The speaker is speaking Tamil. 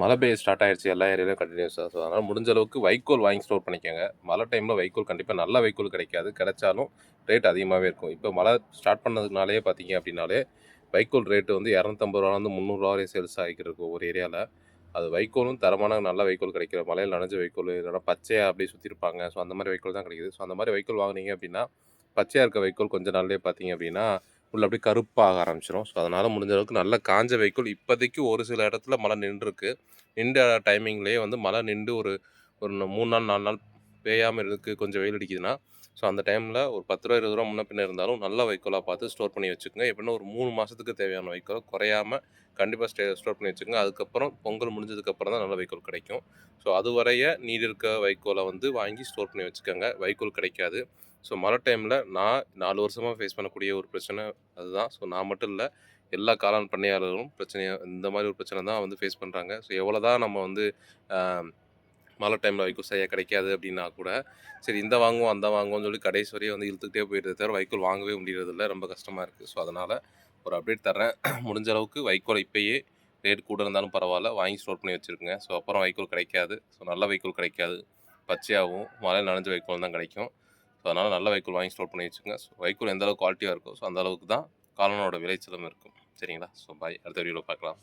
மழை பெய்ய ஸ்டார்ட் ஆயிடுச்சு எல்லா ஏரியாலையும் கண்டினியூஸாக. ஸோ அதனால் முடிஞ்ச அளவுக்கு வைக்கோல் வாங்கி ஸ்டோர் பண்ணிக்கோங்க. மழை டைமில் வைக்கோல் கண்டிப்பாக நல்ல வைக்கோல் கிடைக்காது, கிடைச்சாலும் ரேட் அதிகமாகவே இருக்கும். இப்போ மழை ஸ்டார்ட் பண்ணதுனாலே பார்த்தீங்க அப்படின்னாலே வைக்கோல் ரேட்டு வந்து ரூ. 250 300 வரை சேல்ஸ் ஆகிட்டு இருக்கும் ஒவ்வொரு ஏரியாவில். அது வைக்கோலும் தரமான நல்ல வைக்கோல் கிடைக்கிற மழையில் நனைஞ்ச வைக்கோல், இல்லைனா பச்சையாக அப்படியே சுற்றிருப்பாங்க. ஸோ அந்த மாதிரி வைக்கோல் தான் கிடைக்குது. ஸோ அந்த மாதிரி வைக்கோல் வாங்கினீங்க அப்படின்னா பச்சையாக இருக்க வைக்கோல் கொஞ்ச நாள்லேயே பார்த்தீங்க அப்படின்னா உள்ள அப்படியே கருப்பாக ஆரம்பிச்சிடும். ஸோ அதனால் முடிஞ்ச அளவுக்கு நல்ல காஞ்ச வைக்கோல் இப்போதைக்கு ஒரு சில இடத்துல மழை நின்றுருக்கு. நின்ற டைமிங்லேயே வந்து மழை நின்று ஒரு ஒரு 3 நாள் 4 நாள் பெய்யாமல் இருக்குது, கொஞ்சம் வெயில் அடிக்குதுன்னா ஸோ அந்த டைமில் ஒரு ரூ. 10 20 முன்ன பின்ன இருந்தாலும் நல்ல வைக்கோலாக பார்த்து ஸ்டோர் பண்ணி வச்சுக்கோங்க. எப்படின்னா ஒரு 3 மாதத்துக்கு தேவையான வைக்கோல் குறையாமல் கண்டிப்பாக ஸ்டோர் பண்ணி வச்சுக்கோங்க. அதுக்கப்புறம் பொங்கல் முடிஞ்சதுக்கப்புறம் தான் நல்ல வைக்கோல் கிடைக்கும். ஸோ அதுவரைய நீர் இருக்க வைக்கோலை வந்து வாங்கி ஸ்டோர் பண்ணி வச்சுக்கோங்க. வைக்கோல் கிடைக்காது. ஸோ மழை டைமில் நான் 4 வருஷமாக ஃபேஸ் பண்ணக்கூடிய ஒரு பிரச்சனை அதுதான். ஸோ நான் மட்டும் இல்லை, எல்லா காளான் பண்ணையாளர்களும் இந்த மாதிரி ஒரு பிரச்சனை தான் வந்து ஃபேஸ் பண்ணுறாங்க. ஸோ எவ்வளோ தான் நம்ம வந்து மழை டைமில் வைக்கோல் சரியாக கிடைக்காது அப்படின்னா கூட சரி இந்த வாங்குவோம் அந்த வாங்குவோம்னு சொல்லி கடைசி வரையும் வந்து இழுத்துக்கிட்டே போயிடுறத தவிர வைக்கோல் வாங்கவே முடியறதில்ல. ரொம்ப கஷ்டமாக இருக்குது. ஸோ அதனால் ஒரு அப்டேட் தர்றேன். முடிஞ்ச அளவுக்கு வைக்கோல் இப்போயே ரேட் கூட இருந்தாலும் பரவாயில்ல, வாங்கி ஸ்டோர் பண்ணி வச்சுருக்குங்க. ஸோ அப்புறம் வைக்கோல் கிடைக்காது. ஸோ நல்ல வைக்கோல் கிடைக்காது, பச்சையாகவும் மழையில் நனைஞ்ச வைக்கோல் தான் கிடைக்கும். ஸோ அதனால் நல்ல வைக்கோல் வாங்கி ஸ்டோர் பண்ணி வச்சுக்கோங்க. ஸோ வைக்கோல் எந்த அளவுக்கு குவாலிட்டியாக இருக்கோ ஸோ அந்த அளவுக்கு தான் காளானோட விளைச்சலும் இருக்கும். சரிங்களா? ஸோ பாய், அடுத்த வீடியோவில் பார்க்கலாம்.